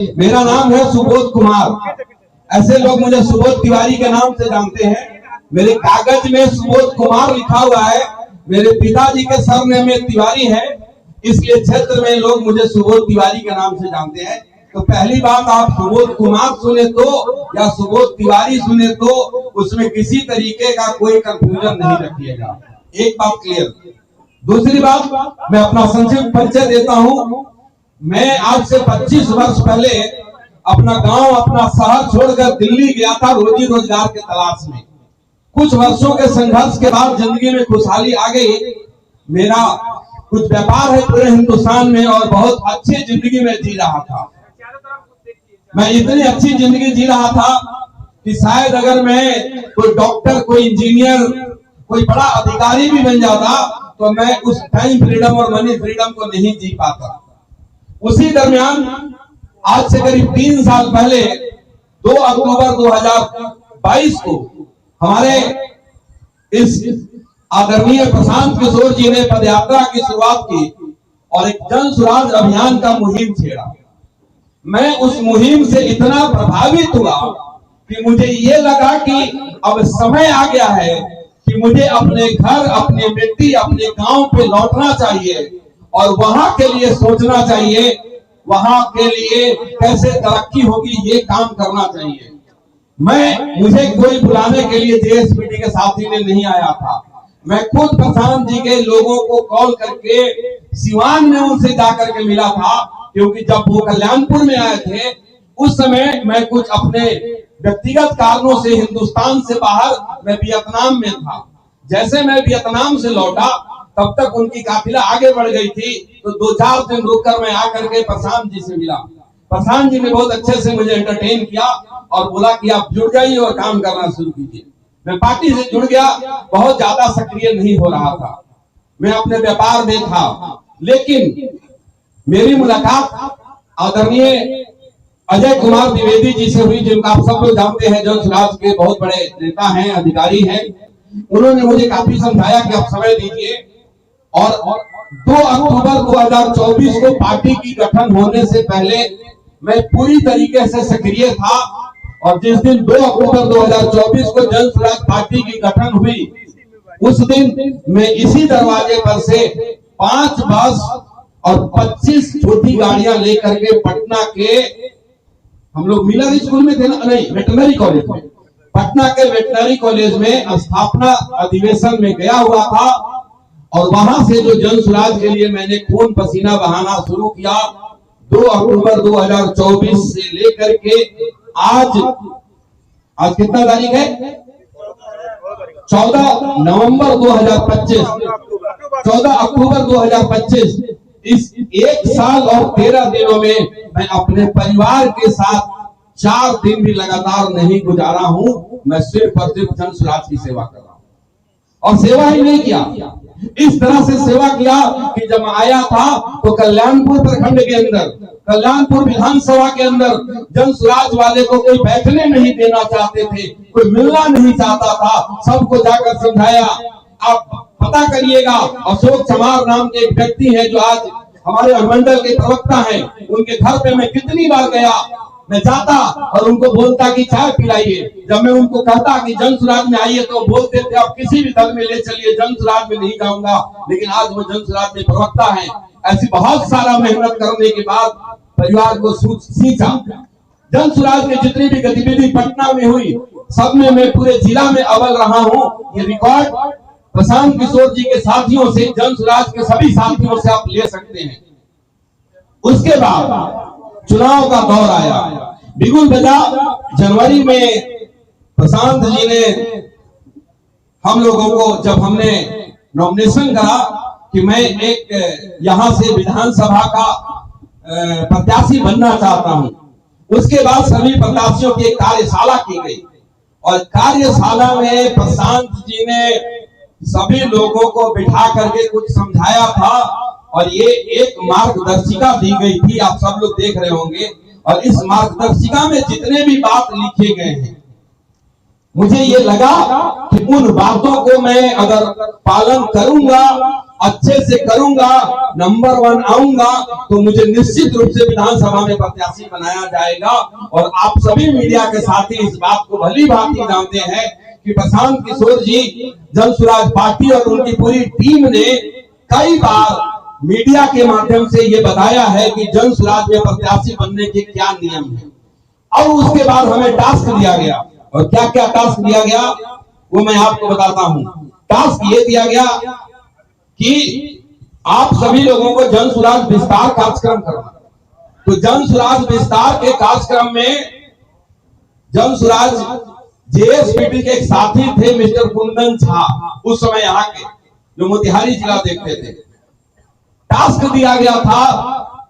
मेरा नाम है सुबोध कुमार। ऐसे लोग मुझे सुबोध तिवारी के नाम से जानते हैं। मेरे कागज में सुबोध कुमार लिखा हुआ है। मेरे पिताजी के सरनेम में तिवारी है, इसलिए क्षेत्र में लोग मुझे सुबोध तिवारी के नाम से जानते हैं। तो पहली बात, आप सुबोध कुमार सुने तो या सुबोध तिवारी सुने तो उसमें किसी तरीके का कोई कंफ्यूजन नहीं रखिएगा। एक बात क्लियर। दूसरी बात, मैं अपना संक्षिप्त परिचय देता हूं। मैं आज से 25 वर्ष पहले अपना गांव, अपना शहर छोड़कर दिल्ली गया था रोजी रोजगार के तलाश में। कुछ वर्षों के संघर्ष के बाद जिंदगी में खुशहाली आ गई। मेरा कुछ व्यापार है पूरे हिंदुस्तान में और बहुत अच्छी जिंदगी में जी रहा था। मैं इतनी अच्छी जिंदगी जी रहा था कि शायद अगर मैं कोई डॉक्टर, कोई इंजीनियर, कोई बड़ा अधिकारी भी बन जाता तो मैं उस टाइम फ्रीडम और मनी फ्रीडम को नहीं जी पाता। उसी दरमियान आज से करीब 3 साल पहले 2 अक्टूबर 2022 को हमारे इस आदरणीय प्रशांत किशोर जी ने पदयात्रा की शुरुआत की और एक जन सुराज अभियान का मुहिम छेड़ा। मैं उस मुहिम से इतना प्रभावित हुआ कि मुझे ये लगा कि अब समय आ गया है कि मुझे अपने घर, अपने मिट्टी, अपने गांव पे लौटना चाहिए और वहां के लिए सोचना चाहिए, वहां के लिए कैसे तरक्की होगी ये काम करना चाहिए। मुझे कोई बुलाने के लिए जेएसपीटी के साथी ने नहीं आया था। मैं खुद प्रशांत जी के लोगों को कॉल करके सिवान में उनसे जाकर के मिला था, क्योंकि जब वो कल्याणपुर में आए थे उस समय मैं कुछ अपने व्यक्तिगत कारणों से हिंदुस्तान से बाहर मैं वियतनाम में था। जैसे मैं वियतनाम से लौटा तब तक उनकी काफिला आगे बढ़ गई थी, तो 2-4 दिन रुककर मैं आकर के प्रशांत जी से मिला। प्रशांत जी ने बहुत अच्छे से मुझे एंटरटेन किया और बोला कि आप जुड़ जाइए और काम करना शुरू कीजिए। मैं पार्टी से जुड़ गया, बहुत ज्यादा सक्रिय नहीं हो रहा था, मैं अपने व्यापार में था। लेकिन मेरी मुलाकात आदरणीय अजय कुमार द्विवेदी जी से हुई, जिनका आप सब लोग जानते हैं, जो सुराज के बहुत बड़े नेता हैं, अधिकारी हैं। उन्होंने मुझे काफी समझाया कि आप समय दीजिए और 2 अक्टूबर 2024 को पार्टी की गठन होने से पहले मैं पूरी तरीके से सक्रिय था। और जिस दिन 2 अक्टूबर 2024 को जन स्वराज पार्टी की गठन हुई, उस दिन मैं इसी दरवाजे पर से 5 बस और 25 छोटी गाड़ियां लेकर के पटना के, हम लोग मिलर स्कूल में थे ना, नहीं, वेटनरी कॉलेज में, पटना के वेटनरी कॉलेज में स्थापना अधिवेशन में गया हुआ था। और वहां से जो जन सुराज के लिए मैंने खून पसीना बहाना शुरू किया, 2 अक्टूबर 2024 से लेकर के आज कितना तारीख है? 14 नवंबर 2025, 14 अक्टूबर 2025, इस 1 साल और 13 दिनों में मैं अपने परिवार के साथ 4 दिन भी लगातार नहीं गुजारा हूं। मैं सिर्फ और सिर्फ जन सुराज की सेवा कर रहा हूं। और सेवा ही नहीं किया, इस तरह से सेवा किया कि जब आया था तो कल्याणपुर प्रखंड के अंदर, कल्याणपुर विधानसभा के अंदर जन सुराज वाले को कोई बैठने नहीं देना चाहते थे, कोई मिलना नहीं चाहता था। सबको जाकर समझाया। आप पता करिएगा, अशोक चमार नाम के एक व्यक्ति है जो आज हमारे अनुमंडल के प्रवक्ता हैं, उनके घर पे मैं कितनी बार गया। मैं जाता और उनको बोलता कि चाय पिलाइए। जब मैं उनको कहता कि जन सुराज में आइए तो बोलते थे आप किसी भी दल में ले चलिए, जन सुराज में नहीं जाऊंगा। लेकिन आज वो जन सुराज में प्रवक्ता है। ऐसी बहुत सारा मेहनत करने के बाद परिवार को सींचा। जन सुराज के जितनी भी गतिविधि पटना में हुई, सब में मैं पूरे जिला में अव्वल रहा हूँ। ये रिकॉर्ड प्रशांत किशोर जी के साथियों से, जन सुराज के सभी साथियों से आप ले सकते हैं। उसके बाद चुनाव का दौर आया। बिगुल बजा जनवरी में प्रशांत जी ने हम लोगों को, जब हमने नॉमिनेशन करा कि मैं एक यहां से विधानसभा का प्रत्याशी बनना चाहता हूं, उसके बाद सभी प्रत्याशियों की एक कार्यशाला की गई और कार्यशाला में प्रशांत जी ने सभी लोगों को बिठा करके कुछ समझाया था और ये एक मार्गदर्शिका दी गई थी, आप सब लोग देख रहे होंगे। और इस मार्गदर्शिका में जितने भी बात लिखे गए हैं, मुझे ये लगा कि उन बातों को मैं अगर पालन करूंगा अच्छे से करूंगा, नंबर 1 आऊंगा, तो मुझे निश्चित रूप से विधानसभा में प्रत्याशी बनाया जाएगा। और आप सभी मीडिया के साथी इस बात को भली भांति जानते हैं कि प्रशांत किशोर जी, जन स्वराज पार्टी और उनकी पूरी टीम ने कई बार मीडिया के माध्यम से ये बताया है कि जन स्वराज में प्रत्याशी बनने के क्या नियम है। और उसके बाद हमें टास्क दिया गया, और क्या क्या टास्क दिया गया वो मैं आपको बताता हूं। टास्क ये दिया गया कि आप सभी लोगों को जन स्वराज विस्तार कार्यक्रम करना। तो जन स्वराज विस्तार के कार्यक्रम में जन स्वराज जेएसपीटी के एक साथी थे मिस्टर कुंदन झा, उस समय यहाँ के जो मोतिहारी जिला देखते थे। टास्क दिया गया था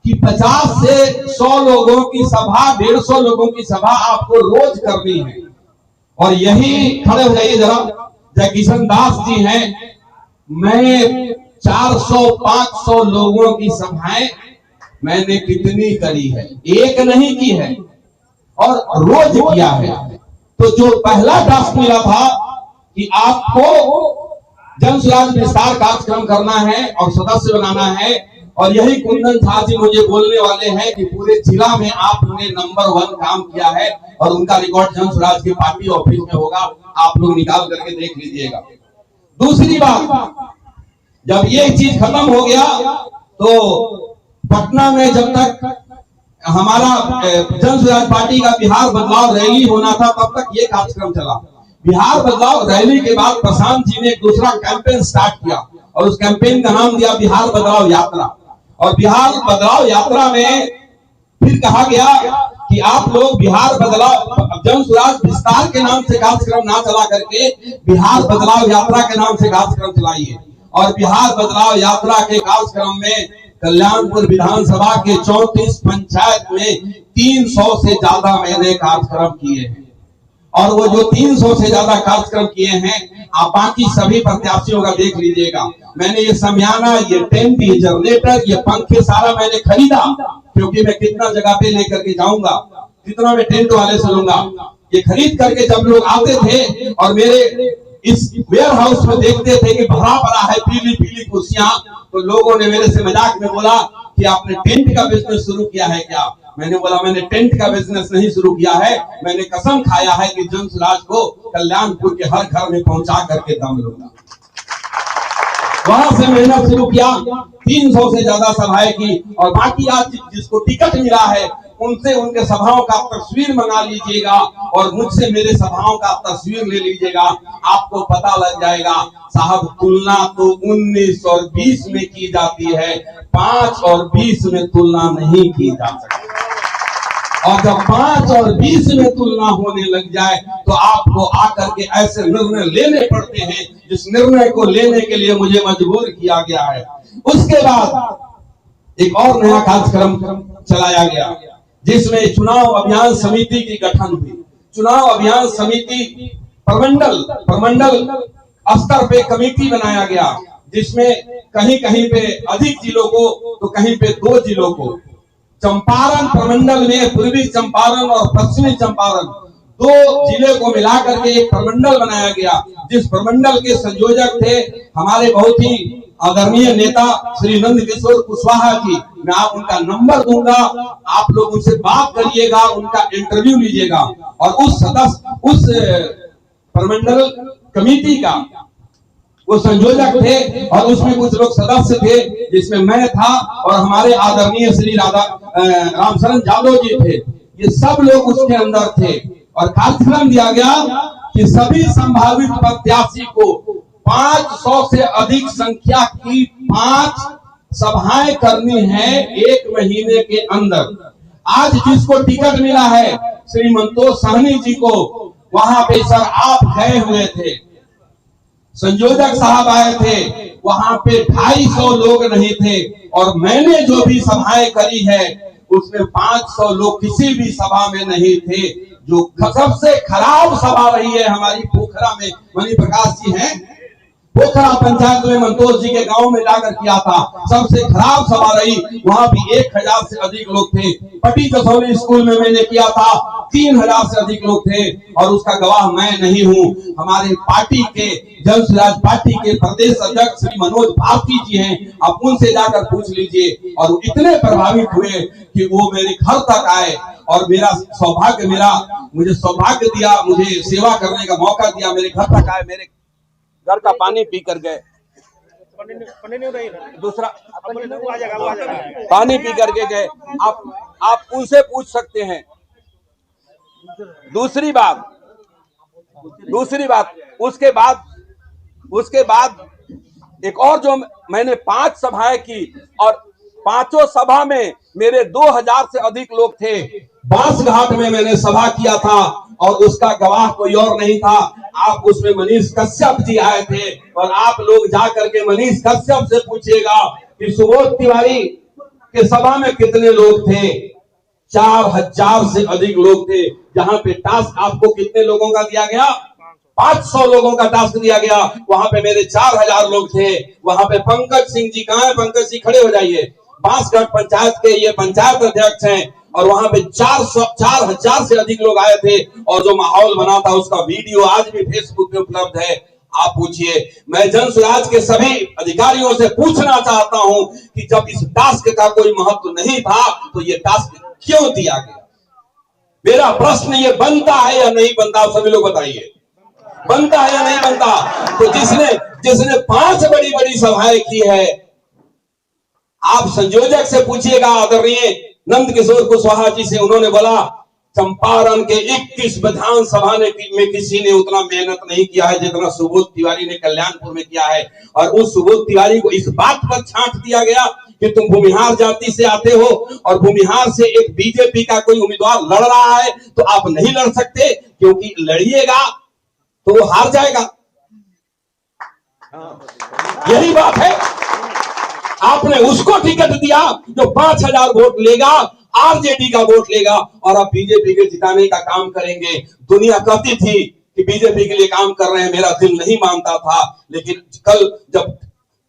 कि 50 से 100 लोगों की सभा, 150 लोगों की सभा आपको रोज करनी है। और यही खड़े हो जाइए जरा, जयकिशन दास जी हैं, मैं 400-500 लोगों की सभाएं मैंने कितनी करी है, एक नहीं की है और रोज किया है। तो जो पहला टास्क मिला था कि आपको जन स्वराज विस्तार कार्यक्रम करना है और सदस्य बनाना है, और यही कुंदन झा जी मुझे बोलने वाले हैं कि पूरे जिला में आपने नंबर 1 काम किया है और उनका रिकॉर्ड जन स्वराज की पार्टी ऑफिस में होगा, आप लोग निकाल करके देख लीजिएगा। दूसरी बात, जब ये चीज खत्म हो गया तो पटना में जब तक हमारा जन स्वराज पार्टी का बिहार बदलाव रैली होना था तब तक ये कार्यक्रम चला। बिहार बदलाव रैली के बाद प्रशांत जी ने एक दूसरा कैंपेन स्टार्ट किया और उस कैंपेन का नाम दिया बिहार बदलाव यात्रा। और बिहार बदलाव यात्रा में फिर कहा गया कि आप लोग बिहार बदलाव जन स्वराज विस्तार के नाम से कार्यक्रम ना चला करके बिहार बदलाव यात्रा के नाम से कार्यक्रम चलाइए। और बिहार बदलाव यात्रा के कार्यक्रम में कल्याणपुर विधानसभा के 34 पंचायत में 300 से ज्यादा मैंने कार्यक्रम किए हैं। और वो जो 300 से ज्यादा कार्यक्रम किए हैं, आप बाकी सभी प्रत्याशियों का देख लीजिएगा। मैंने ये समियाना, ये टेंट, ये जनरेटर, ये पंखे सारा मैंने खरीदा, क्योंकि मैं कितना जगह पे लेकर के जाऊंगा, कितना मैं टेंट वाले से लूंगा। ये खरीद करके जब लोग आते थे और मेरे इस वेयर हाउस में देखते थे कि भरा पड़ा है पीली पीली कुर्सियां, तो लोगों ने मेरे से मजाक में बोला कि आपने टेंट का बिजनेस शुरू किया है क्या? मैंने बोला मैंने टेंट का बिजनेस नहीं शुरू किया है, मैंने कसम खाया है कि जन स्वराज को कल्याणपुर के हर घर में पहुंचा करके दम लूंगा। वहां से मेहनत शुरू किया, 300 से ज्यादा सभाएं की। और बाकी आज जिसको टिकट मिला है उनसे उनके सभाओं का तस्वीर मंगा लीजिएगा और मुझसे मेरे सभाओं का तस्वीर ले लीजिएगा, आपको पता लग जाएगा। साहब, तुलना तो 19 और 20 में की जाती है, 5 और 20 में तुलना नहीं की जा सकती। और जब 5 और 20 में तुलना होने लग जाए तो आपको आकर के ऐसे निर्णय लेने पड़ते हैं जिस निर्णय को लेने के लिए मुझे मजबूर किया गया है। उसके बाद एक और नया कार्यक्रम चलाया गया जिसमें चुनाव अभियान समिति की गठन हुई। चुनाव अभियान समिति प्रमंडल स्तर पे कमेटी बनाया गया, जिसमें कहीं कहीं पे अधिक जिलों को तो कहीं पे 2 जिलों को, चंपारण प्रमंडल में पूर्वी चंपारण और पश्चिमी चंपारण 2 जिले को मिलाकर के एक प्रमंडल बनाया गया, जिस प्रमंडल के संयोजक थे हमारे बहुत ही आदरणीय नेता श्री नंद किशोर कुशवाहा जी। मैं आप उनका नंबर दूंगा, आप लोग उनसे बात करिएगा, उनका इंटरव्यू लीजिएगा। और उस प्रमंडल कमेटी का वो संयोजक थे और उसमें कुछ लोग सदस्य थे, जिसमें मैं था और हमारे आदरणीय श्री रामशरण यादव जी थे। ये सब लोग उसके अंदर थे। और कार्यक्रम दिया गया कि सभी संभावित प्रत्याशी को 500 से अधिक संख्या की 5 सभाएं करनी है 1 महीने के अंदर। आज जिसको टिकट मिला है श्री मंतोष सहनी जी को, वहां पे सर आप गए हुए थे, संयोजक साहब आए थे, वहां पे 250 लोग नहीं थे। और मैंने जो भी सभाएं करी है उसमें 500 लोग किसी भी सभा में नहीं थे। जो सबसे खराब सभा रही है हमारी पोखरा में, मणि प्रकाश जी हैं, पोखरा पंचायत में मंतोष जी के गांव में जाकर किया था, सबसे खराब सभा रही। वहां भी 1000 से अधिक लोग थे। पटी कसौली स्कूल में मैंने किया था, 3000 से अधिक लोग थे और उसका गवाह मैं नहीं हूं, हमारे पार्टी के जन स्वराज पार्टी के प्रदेश अध्यक्ष श्री मनोज भारती जी हैं, आप उनसे जाकर पूछ लीजिए। और वो इतने प्रभावित हुए कि वो मेरे घर तक आए और मुझे सौभाग्य दिया, मुझे सेवा करने का मौका दिया, मेरे घर तक आए, मेरे घर का पानी पी कर गए, दूसरा पानी पी करके गए। आप उनसे पूछ सकते हैं। दूसरी बात उसके बाद एक और जो मैंने 5 सभाएं की और 5 सभा में मेरे 2000 से अधिक लोग थे। बांसघाट में मैंने सभा किया था और उसका गवाह कोई और नहीं था, आप उसमें मनीष कश्यप जी आए थे। और आप लोग जाकर के मनीष कश्यप से पूछिएगा कि सुबोध तिवारी के सभा में कितने लोग थे। 4000 से अधिक लोग थे। जहां पे टास्क आपको कितने लोगों का दिया गया, 500 लोगों का टास्क दिया गया, वहां पे मेरे 4000 लोग थे। वहां पे पंकज सिंह जी कहां है? पंकज सिंह खड़े हो जाइए। बांसघाट पंचायत के ये पंचायत अध्यक्ष हैं और वहां पे 4000 से अधिक लोग आए थे। और जो माहौल बना था उसका वीडियो आज भी फेसबुक पे उपलब्ध है, आप पूछिए। मैं जन स्वराज के सभी अधिकारियों से पूछना चाहता हूं कि जब इस टास्क का कोई महत्व नहीं था तो ये टास्क क्यों दिया गया? मेरा प्रश्न ये बनता है या नहीं बनता, आप सभी लोग बताइए, बनता है या नहीं बनता? तो जिसने 5 बड़ी बड़ी सभाएं की है, आप संयोजक से पूछिएगा आदरणीय नंद किशोर कुशवाहा जी से, उन्होंने बोला चंपारण के 21 विधानसभा में किसी ने उतना मेहनत नहीं किया है जितना सुबोध तिवारी ने कल्याणपुर में किया है। और उस सुबोध तिवारी को इस बात पर छांट दिया गया कि तुम भूमिहार जाति से आते हो और भूमिहार से एक बीजेपी का कोई उम्मीदवार लड़ रहा है तो आप नहीं लड़ सकते, क्योंकि लड़िएगा तो वो हार जाएगा। यही बात है। आपने उसको टिकट दिया जो 5000 वोट लेगा, आरजेडी का वोट लेगा, और आप बीजेपी के जिताने का काम करेंगे। दुनिया कहती थी कि बीजेपी के लिए काम कर रहे हैं, मेरा दिल नहीं मानता था। लेकिन कल जब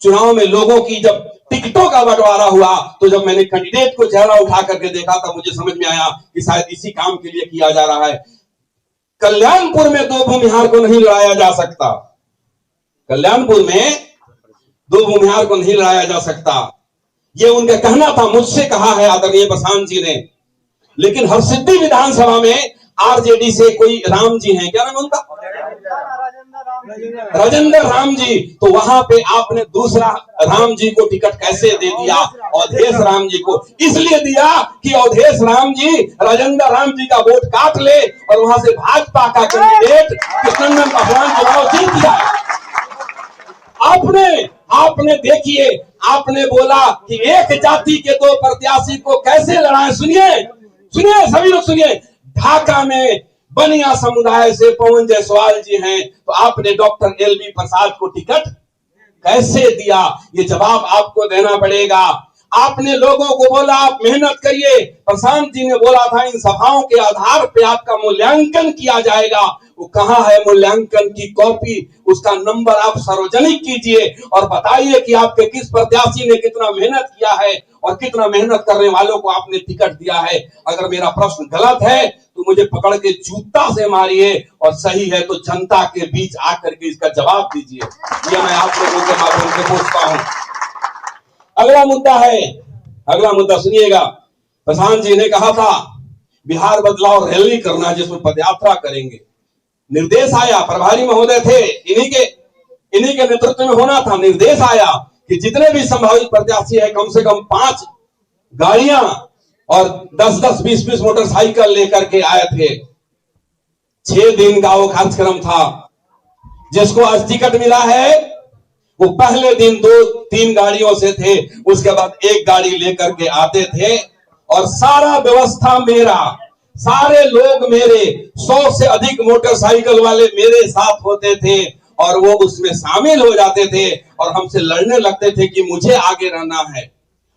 चुनाव में लोगों की जब टिकटों का बंटवारा हुआ तो जब मैंने कैंडिडेट को चेहरा उठा करके देखा था, मुझे समझ में आया कि शायद इसी काम के लिए किया जा रहा है। कल्याणपुर में 2 भूमिहार को नहीं लड़ाया जा सकता, कल्याणपुर में 2 भूमिहार को नहीं लड़ाया जा सकता, ये उनका कहना था, मुझसे कहा है आदरणीय प्रशांत जी ने। लेकिन हरसिद्धि विधानसभा में आरजेडी से कोई राम जी हैं, क्या नाम है उनका? राजेंद्र राम जी। तो वहां पे आपने दूसरा राम जी को टिकट कैसे दे दिया? अवधेश राम जी को इसलिए दिया कि अवधेश राम जी राजेंद्र राम जी का वोट काट ले और वहां से भाजपा का कैंडिडेट कृष्णनंदन पासवान चुनाव जीत जाए। आपने देखिए, आपने बोला कि एक जाति के 2 प्रत्याशी को कैसे लड़ाएं। सुनिए सभी लोग सुनिए। ढाका में बनिया समुदाय से पवन जायसवाल जी हैं, तो आपने डॉक्टर एलबी प्रसाद को टिकट कैसे दिया? ये जवाब आपको देना पड़ेगा। आपने लोगों को बोला आप मेहनत करिए, प्रशांत जी ने बोला था इन सभाओं के आधार पे आपका मूल्यांकन किया जाएगा। वो कहां है मूल्यांकन की कॉपी? उसका नंबर आप सार्वजनिक कीजिए और बताइए कि आपके किस प्रत्याशी ने कितना मेहनत किया है और कितना मेहनत करने वालों को आपने टिकट दिया है। अगर मेरा प्रश्न गलत है तो मुझे पकड़ के जूता से मारिए, और सही है तो जनता के बीच आकर के इसका जवाब दीजिए। ये मैं आप लोगों के माध्यम से पूछता हूं। अगला मुद्दा सुनिएगा। प्रशांत जी ने कहा था बिहार बदलाव रैली करना जिसमें पदयात्रा करेंगे। निर्देश आया, प्रभारी महोदय थे, इन्हीं के नेतृत्व में होना था। निर्देश आया कि जितने भी संभावित प्रत्याशी है कम से कम 5 गाड़ियां और 10-10, 20-20 मोटरसाइकिल लेकर के आए थे। 6 दिन का वो कार्यक्रम था। जिसको आज टिकट मिला है वो पहले दिन 2-3 गाड़ियों से थे, उसके बाद 1 गाड़ी लेकर के आते थे और सारा व्यवस्था मेरा, सारे लोग मेरे, 100 से अधिक मोटरसाइकिल वाले मेरे साथ होते थे और वो उसमें शामिल हो जाते थे और हमसे लड़ने लगते थे कि मुझे आगे रहना है,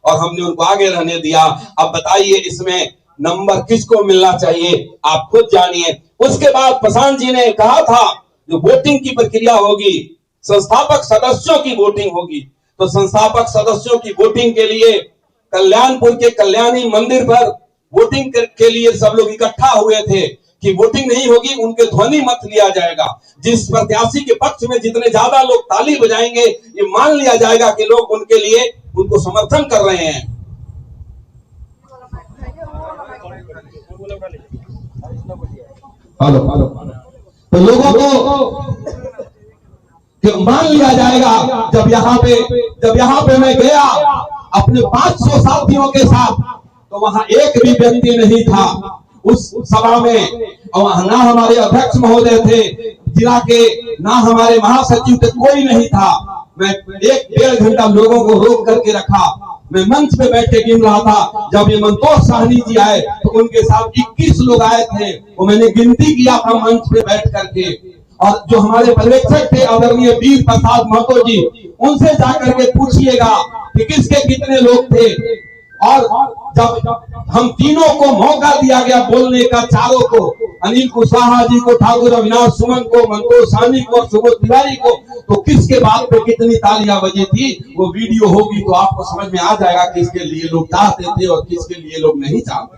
और हमने उनको आगे रहने दिया। अब बताइए इसमें नंबर किसको मिलना चाहिए, आप खुद जानिए। उसके बाद प्रशांत जी ने कहा था जो वोटिंग की प्रक्रिया होगी, संस्थापक सदस्यों की वोटिंग होगी, तो संस्थापक सदस्यों की वोटिंग के लिए कल्याणपुर के कल्याणी मंदिर पर वोटिंग के लिए सब लोग इकट्ठा हुए थे कि वोटिंग नहीं होगी, उनके ध्वनि मत लिया जाएगा। जिस प्रत्याशी के पक्ष में जितने ज्यादा लोग ताली बजाएंगे, ये मान लिया जाएगा कि लोग उनके लिए उनको समर्थन कर रहे हैं। हेलो हेलो, तो लोगों को मान लिया जाएगा। जब यहाँ पे मैं गया अपने 500 साथियों के साथ, तो वहां एक भी व्यक्ति नहीं था उस सभा में, और वहां ना हमारे अध्यक्ष महोदय थे जिला के, ना हमारे महासचिव थे, कोई नहीं था। मैं 1-1.5 घंटा लोगों को रोक करके रखा। मैं मंच पे बैठ के गिन रहा था। जब ये मंतोष साहनी जी आए तो उनके साथ 21 लोग आए थे, वो मैंने गिनती किया था मंच पे बैठ करके। और जो हमारे पर्यवेक्षक थे आदरणीय वीर प्रसाद महतो जी, उनसे जाकर के पूछिएगा कि किसके कितने लोग थे। और जब हम तीनों को मौका दिया गया बोलने का, चारों को, अनिल कुशवाहा जी को, ठाकुर अविनाश सुमन को, मंतोष साहनी को और सुबोध तिवारी को, तो किसके बात पे कितनी तालियां बजी थी, वो वीडियो होगी तो आपको समझ में आ जाएगा किसके लिए लोग चाहते थे और किसके लिए लोग नहीं चाहते।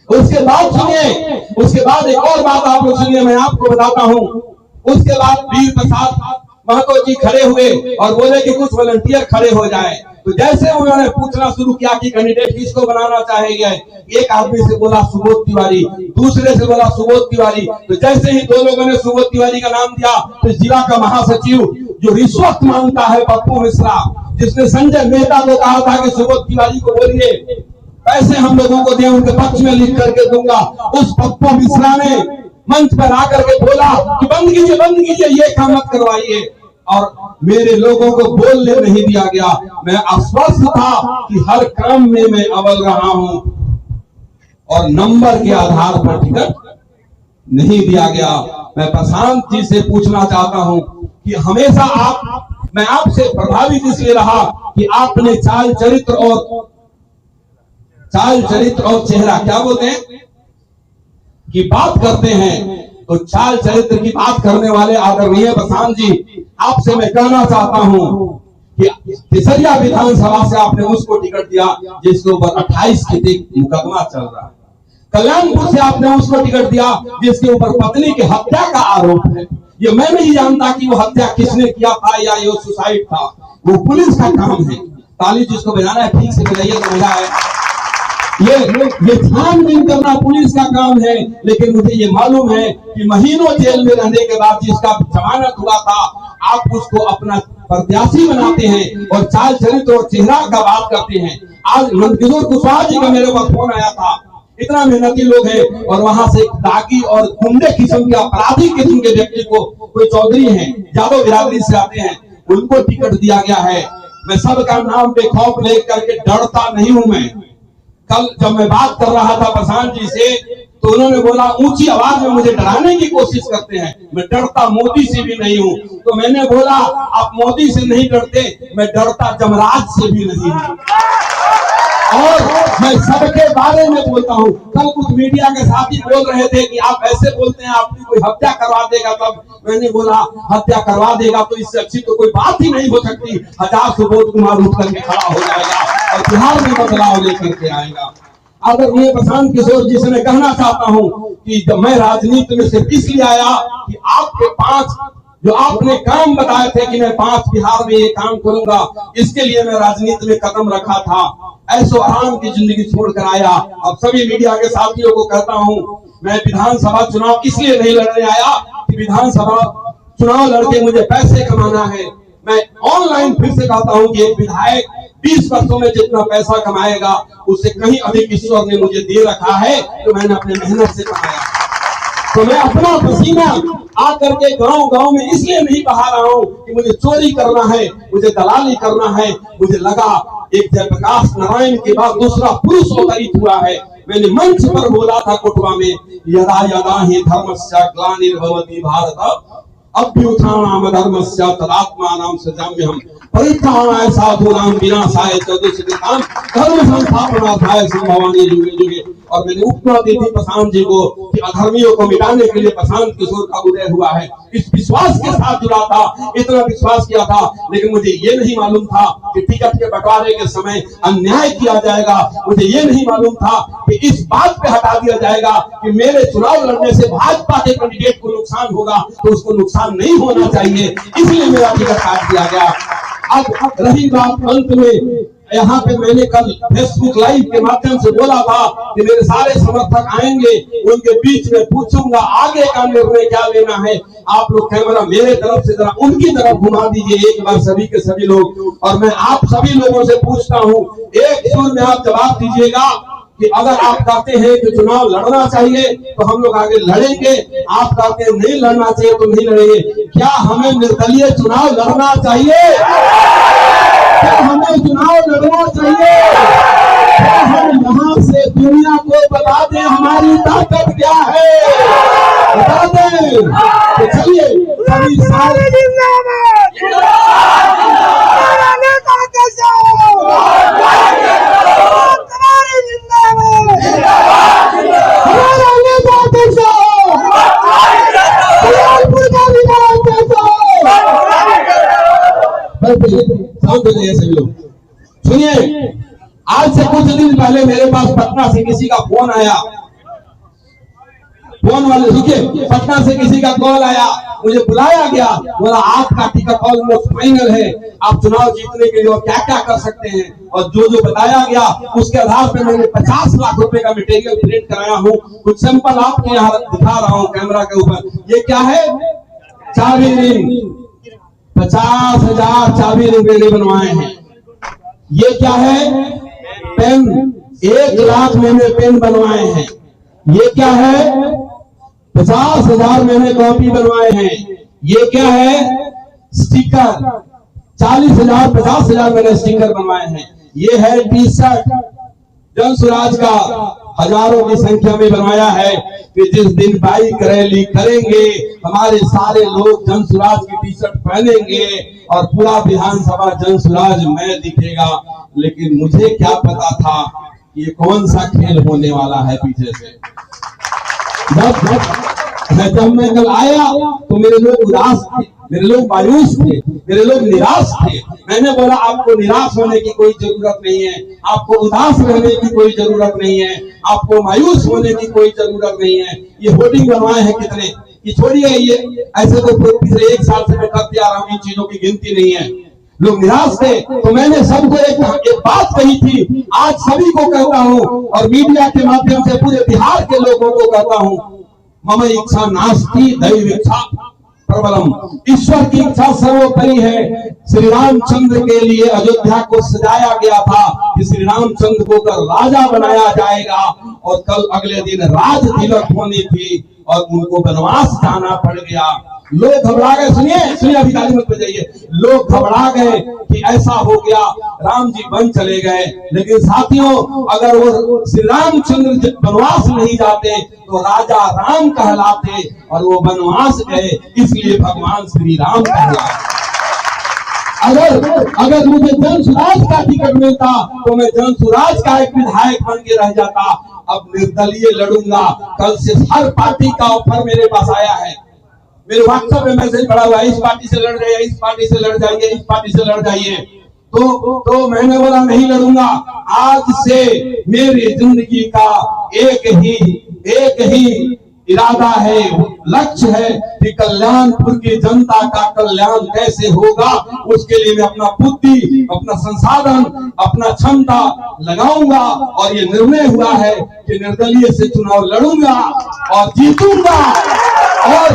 उसके बाद सुनिए, उसके बाद एक और बात आप लोग सुनिए, मैं आपको बताता हूँ। उसके बाद वीर प्रसाद महतो जी खड़े हुए और बोले कि कुछ वॉलंटियर खड़े हो जाए। तो जैसे उन्होंने पूछना शुरू किया कि कैंडिडेट किसको बनाना चाहेंगे, एक आदमी से बोला सुबोध तिवारी, दूसरे से बोला सुबोध तिवारी। तो जैसे ही 2 लोगों ने सुबोध तिवारी का नाम दिया, तो जिला का महासचिव जो रिश्वत मांगता है, पप्पू मिश्रा, जिसने संजय मेहता को कहा था कि सुबोध तिवारी को बोलिए पैसे हम लोगों को दे, उनके पक्ष में लिख करके दूंगा, उस पप्पू मिश्रा ने मंच पर आकर के बोला कि बंद कीजिए, ये काम मत करवाइए। और मेरे लोगों को बोलने नहीं दिया गया। मैं आश्वस्त था कि हर काम में मैं अव्वल रहा हूं, और नंबर के आधार पर टिकट नहीं दिया गया। मैं प्रशांत जी से पूछना चाहता हूं कि हमेशा मैं आपसे प्रभावित इसलिए रहा कि आपने चाल चरित्र और चेहरा, क्या बोलते हैं, की बात करते हैं, तो चाल चरित्र की बात करने वाले आदरणीय प्रशांत जी, आपसे मैं कहना चाहता हूं कि केसरिया विधानसभा से आपने उसको टिकट दिया जिसके ऊपर 28 के मुकदमा चल रहा है। कल्याणपुर से आपने उसको टिकट दिया जिसके ऊपर पत्नी की हत्या का आरोप है। ये मैं नहीं जानता कि वो हत्या किसने किया था या ये सुसाइड था, वो पुलिस का काम है। ताली जिसको बजाना है ठीक से बजाइए तो मजा है। ये छानबीन करना पुलिस का काम है, लेकिन मुझे ये मालूम है कि महीनों जेल में रहने के बाद जिसका जमानत हुआ था, आप उसको अपना प्रत्याशी बनाते हैं और चाल चरित्र और चेहरा का बात करते हैं। आज नंदकिशोर कुशवाहा जी का मेरे पास फोन आया था, इतना मेहनती लोग हैं, और वहां से दागी और गुंडे किस्म के, अपराधी किस्म के व्यक्ति को, कोई चौधरी हैं, यादव बिरादरी से आते हैं, उनको टिकट दिया गया है। मैं सबका नाम पे खौफ लेकर के डरता नहीं हूं। मैं कल जब मैं बात कर रहा था प्रशांत जी से, तो उन्होंने बोला ऊंची आवाज में मुझे डराने की कोशिश करते हैं। मैं डरता मोदी से भी नहीं हूं। तो मैंने बोला आप मोदी से नहीं डरते, मैं डरता जमराज से भी नहीं हूं, और मैं सबके बारे में बोलता हूं। कल कुछ मीडिया के साथी बोल रहे थे कि आप ऐसे बोलते हैं आपकी कोई हत्या करवा देगा, तब मैंने बोला हत्या करवा देगा तो इससे अच्छी तो कोई बात ही नहीं हो सकती। 1000 सुबोध कुमार उठ करके खड़ा हो जाएगा और बिहार में बदलाव लेकर के आएगा। आदरणीय प्रशांत किशोर जी से मैं कहना चाहता हूं कि जब मैं राजनीति में सिर्फ इसलिए आया कि आपके 5 जो आपने काम बताए थे कि मैं 5 बिहार में ये काम करूंगा, इसके लिए मैं राजनीति में कदम रखा था। ऐसो आराम की जिंदगी छोड़कर आया। अब सभी मीडिया के साथियों को कहता हूं, मैं विधानसभा चुनाव इसलिए नहीं लड़ने आया कि विधानसभा चुनाव लड़के मुझे पैसे कमाना है। मैं ऑनलाइन फिर से कहता हूं कि एक विधायक 20 वर्षों में जितना पैसा कमाएगा उससे कहीं अधिक ईश्वर ने मुझे दे रखा है, तो मैंने अपने मेहनत से कमाया। तो मैं अपना पसीना आकर के गांव में इसलिए नहीं बहा रहा हूं कि मुझे चोरी करना है, मुझे दलाली करना है। मुझे लगा एक जयप्रकाश नारायण के बाद दूसरा पुरुष अवतरित हुआ है। मैंने मंच पर बोला था कोटवा में, यदा यदा ही धर्मस्य ग्लानिर्भवति भारत अभ्युत्थानम् धर्मस्य तदात्मानं सृजाम्यहम् परित्राणाय साधूनां विनाशाय च दुष्कृतां धर्म संस्थापनार्थाय संभवामि युगे युगे। और मैंने उपमा दी थी प्रशांत जी को कि अधर्मियों को मिटाने के लिए प्रशांत किशोर का उदय हुआ है। इस विश्वास के साथ जुड़ा था, इतना विश्वास किया था। लेकिन मुझे ये नहीं मालूम था कि टिकट के बंटवारे के समय अन्याय किया जाएगा। मुझे ये नहीं मालूम था कि इस बात पे हटा दिया जाएगा कि मेरे चुनाव लड़ने से भाजपा के कैंडिडेट को नुकसान होगा, तो उसको नुकसान नहीं होना चाहिए, इसलिए मेरा टिकट काट दिया गया। अब रही बात अंत में, यहाँ पे मैंने कल फेसबुक लाइव के माध्यम से बोला था कि मेरे सारे समर्थक आएंगे, उनके बीच में पूछूंगा आगे का निर्णय क्या लेना है। आप लोग कैमरा मेरे तरफ से जरा उनकी तरफ घुमा दीजिए एक बार, सभी के सभी लोग। और मैं आप सभी लोगों से पूछता हूँ, एक सुर में आप जवाब दीजिएगा कि अगर आप कहते हैं कि चुनाव लड़ना चाहिए तो हम लोग आगे लड़ेंगे, आप कहते हैं नहीं लड़ना चाहिए तो नहीं लड़ेंगे। क्या हमें निर्दलीय चुनाव लड़ना चाहिए? क्या हमें चुनाव लड़ना चाहिए? क्या हम यहाँ से दुनिया को बता दें हमारी ताकत क्या है? बता दें। तो चलिए सभी सारे सभी लोग सुनिए। आज से कुछ दिन पहले मेरे पास पटना से किसी का फोन आया, फोन वाले रुके, पटना से किसी का कॉल आया, मुझे बुलाया गया, बोला आपका टिकट ऑलमोस्ट फाइनल है, आप चुनाव जीतने के लिए क्या क्या कर सकते हैं। और जो जो बताया गया उसके आधार पर मैंने 50 लाख रुपए का मटेरियल प्रिंट कराया हूँ। कुछ सैंपल आपके यहाँ दिखा रहा हूँ कैमरा के ऊपर। ये क्या है? चाबी रिंग, 50,000 चाबी रिंग मैंने बनवाए हैं। ये क्या है? पेन, 1 लाख मैंने पेन बनवाए हैं। ये क्या है? 50,000 मैंने कॉपी बनवाए हैं। ये क्या है? स्टिकर, 40,000 50,000 मैंने स्टिकर बनवाए हैं। ये है टी शर्ट, जन स्वराज का हजारों की संख्या में बनवाया है कि जिस दिन बाइक रैली करेंगे हमारे सारे लोग जन स्वराज की टी शर्ट पहनेंगे और पूरा विधानसभा जन स्वराज में दिखेगा। लेकिन मुझे क्या पता था ये कौन सा खेल होने वाला है पीछे से। जब मैं कल आया तो मेरे लोग उदास थे, मेरे लोग मायूस थे, मेरे लोग निराश थे। मैंने बोला आपको निराश होने की कोई जरूरत नहीं है, आपको उदास रहने की कोई जरूरत नहीं है, आपको मायूस होने की कोई जरूरत नहीं है। ये होर्डिंग बनवाए हैं कितने, ये छोड़िए, ये ऐसे तो पिछले 1 साल से मैं करते आ रहा हूँ, इन चीजों की गिनती नहीं है। लोग निराश थे तो मैंने सबको एक बात कही थी, आज सभी को कहता हूँ और मीडिया के माध्यम से पूरे बिहार के लोगों को कहता हूँ, मम इच्छा नास्ति दैव इच्छा प्रबलम। ईश्वर की इच्छा सर्वोपरि है। श्री रामचंद्र के लिए अयोध्या को सजाया गया था कि श्री रामचंद्र को कल राजा बनाया जाएगा और कल अगले दिन राज तिलक होनी थी और उनको वनवास जाना पड़ गया। लोग घबरा गए, सुनिए सुनिए, अभी ताली मत बजाइए। लोग घबरा गए कि ऐसा हो गया, राम जी बन चले गए। लेकिन साथियों, अगर वो श्री रामचंद्र वनवास नहीं जाते तो राजा राम कहलाते और वो वनवास गए, इसलिए भगवान श्री राम कहलाते। अगर मुझे जन स्वराज का टिकट मिलता तो मैं जन स्वराज का एक विधायक बन के रह जाता। अब निर्दलीय लड़ूंगा। कल से हर पार्टी का ऑफर मेरे पास आया है, मेरे व्हाट्सएप में मैसेज पड़ा हुआ है, इस पार्टी से लड़ जाइए, इस पार्टी से लड़ जाइए, इस पार्टी से लड़ जाइए। तो मैंने बोला नहीं लड़ूंगा। आज से मेरी जिंदगी का एक ही इरादा है, लक्ष्य है कि कल्याणपुर की जनता का कल्याण कैसे होगा, उसके लिए मैं अपना बुद्धि, अपना संसाधन, अपना क्षमता लगाऊंगा। और ये निर्णय हुआ है कि निर्दलीय से चुनाव लड़ूंगा और जीतूंगा। और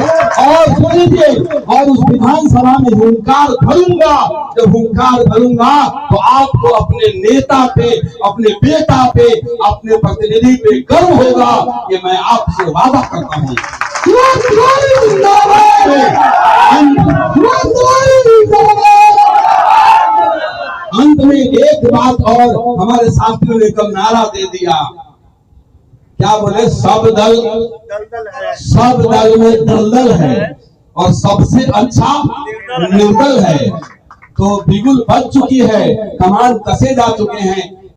सुनिए, और उस विधानसभा में हुंकार भरूंगा। जब हुंकार भरूंगा तो आपको अपने नेता पे, अपने बेटा पे, अपने प्रतिनिधि पे गर्व होगा। ये मैं आपसे वादा करता हूँ। अंत में एक बात और, हमारे साथियों ने कल नारा दे दिया, क्या बोले? सब दल में दलदल है और सबसे अच्छा निर्दल है। तो बिगुल बज चुकी है, कमान कसे जा चुके हैं।